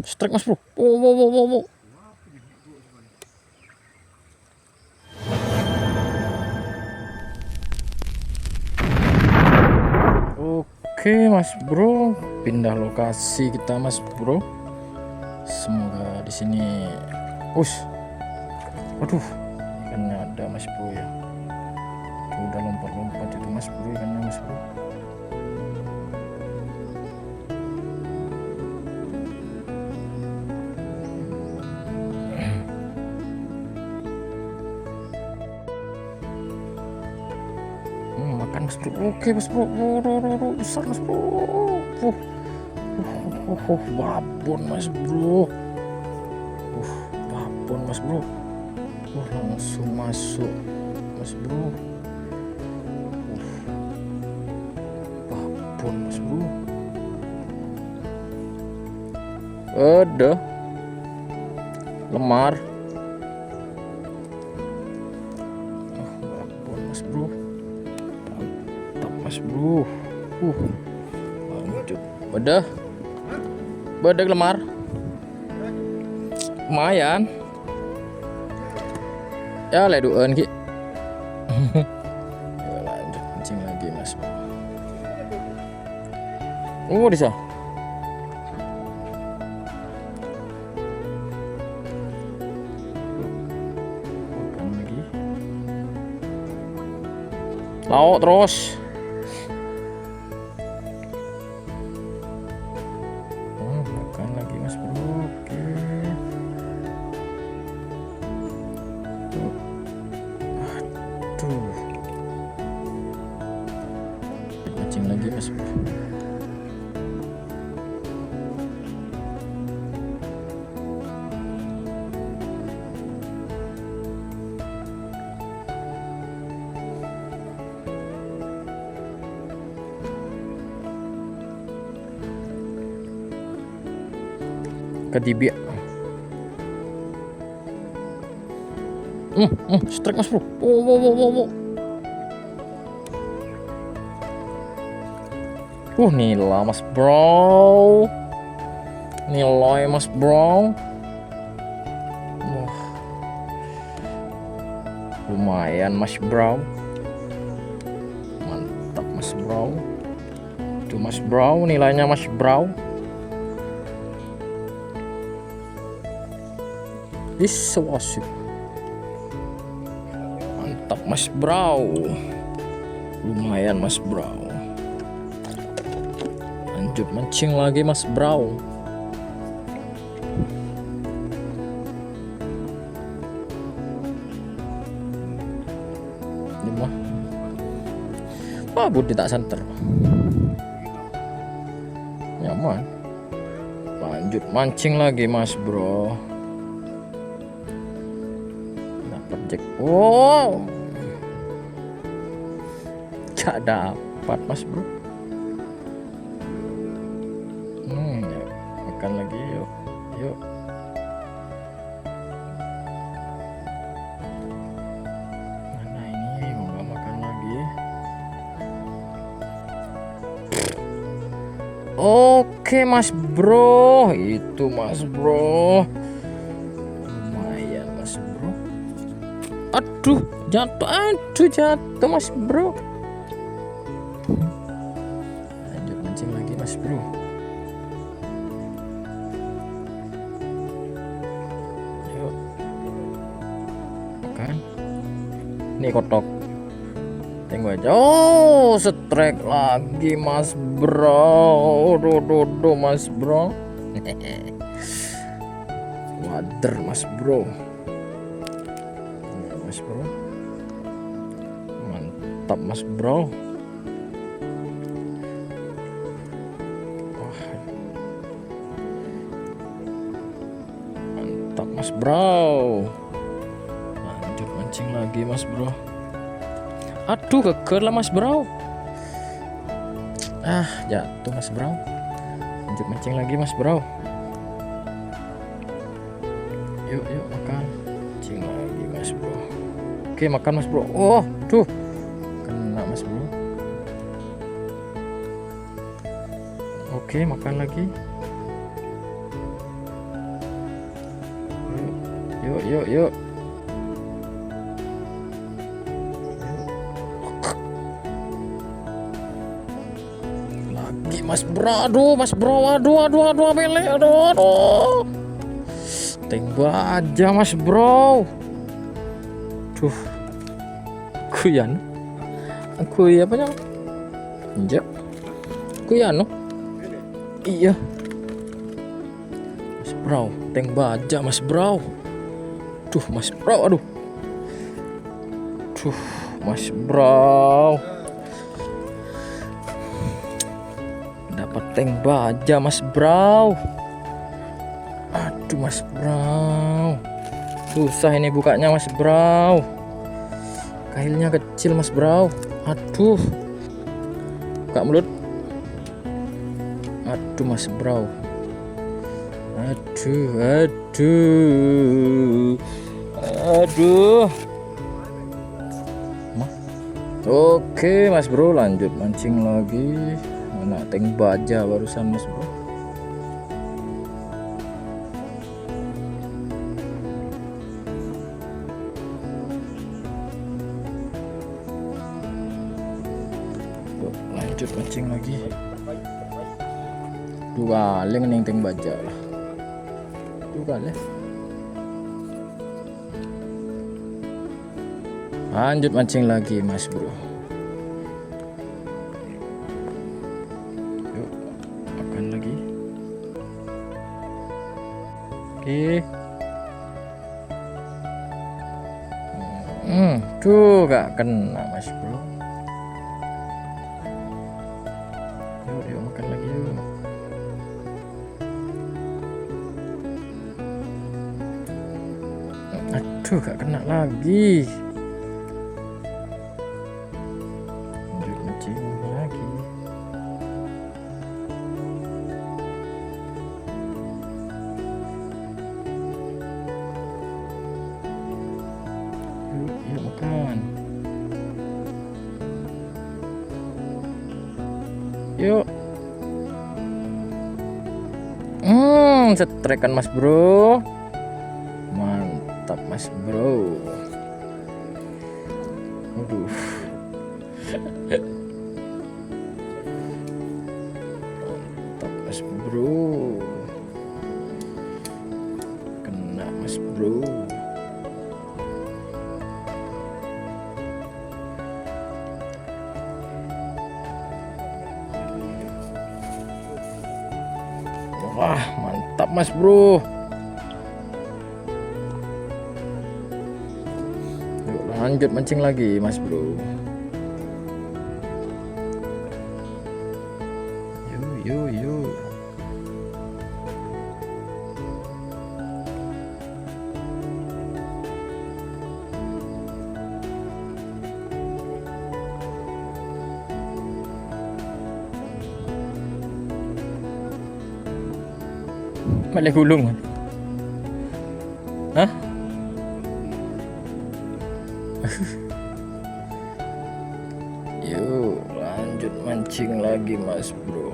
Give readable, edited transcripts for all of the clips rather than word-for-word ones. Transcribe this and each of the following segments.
Strike mas bro. Wow, wow, wow, wow, wow. Oke mas bro, pindah lokasi kita mas bro. Semoga di sini. Aduh, ikannya ada mas bro ya. Udah lompat-lompat itu mas bro, ikannya mas bro. Makan mas bro. Oke mas bro. Besar mas bro. Babon mas bro. Babon mas bro. Langsung masuk mas bro. Babon mas bro. Ada lemar. Babon mas bro. Mantap mas bro. Lanjut. Beda lemar. Lumayan. Ya leduan ki. Ya, lanjut mancing lagi mas bro. Bisa. Makan lagi. Lauk terus. Makan lagi mas bro. Oke. Aduh. Mancing lagi mas bro. Kadibia. Strike mas bro. Wow. Nila mas bro. Nilai mas bro. Lumayan mas bro. Mantap mas bro. Itu mas bro, nilainya mas bro. Asik. Mantap mas bro. Lumayan mas bro. Lanjut mancing lagi mas bro. Ini mah budi tak santer. Nyaman. Lanjut mancing lagi mas bro. Dapat jack. Gak dapat mas bro. Makan lagi yuk. Mana ini mau gak makan lagi. Oke mas bro, itu mas bro. Lumayan mas bro. Aduh jatuh mas bro. Lanjut mancing lagi mas bro. Yuk makan. Ini kotok. Tengok aja. Strike lagi mas bro. Mas bro. Wader mas bro. Mas bro. Mantap mas bro. Mantap mas bro. Lanjut mancing lagi mas bro. Aduh geger lah mas bro. Jatuh mas bro. Lanjut mancing lagi mas bro. Yuk makan. Mancing lagi mas bro. Oke makan mas bro. Kena mas bro. Oke makan lagi. Yuk, yuk, yuk. Lagi Mas Bro. Aduh, Mas Bro. Aduh, mele. Aduh. Tembak aja Mas Bro. Tuh. Kuyan. Aku ya apa ya? Injak. Kuyan no. Iya. Mas Bro, tembak aja Mas Bro. Tuh, Mas Bro. Aduh. Tuh, Mas Bro. Dapat tembak aja Mas Bro. Aduh Mas Bro, susah ini bukanya Mas Bro. Kailnya kecil Mas Bro. Aduh, buka mulut. Aduh Mas Bro. Aduh. Oke Mas Bro, lanjut mancing lagi. Mana tembak aja barusan Mas Bro. Lanjut mancing lagi. Dua kali ning teng baja lah. Dua kali. Lanjut mancing lagi Mas Bro. Yuk makan lagi. Oke. Tuh gak kena Mas Bro. Yuk makan lagi yuk. Aduh gak kena lagi. Lanjut mancing lagi. Yuk makan. Yuk. Setrekan Mas Bro. Mantap Mas Bro. Aduh. Mantap Mas Bro. Kena Mas Bro. Wah, mantap Mas Bro. Yuk lanjut mancing lagi Mas Bro. Yuk. Malah gulung. Hah? Yuk lanjut mancing lagi Mas Bro.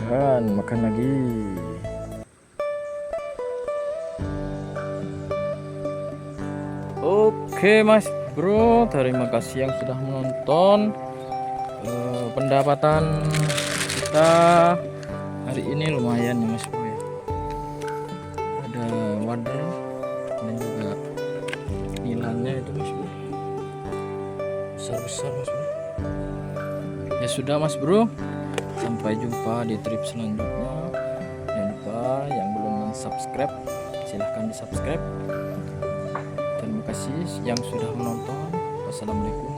Makan. Makan lagi. Oke Mas Bro, terima kasih yang sudah menonton. Pendapatan kita hari ini lumayan ya Mas Bro ya. Ada wadah dan juga nilainya itu Mas Bro, besar Mas Bro. Ya sudah Mas Bro, sampai jumpa di trip selanjutnya. Jangan lupa yang belum subscribe, silahkan di subscribe. Terima kasih yang sudah menonton. Wassalamualaikum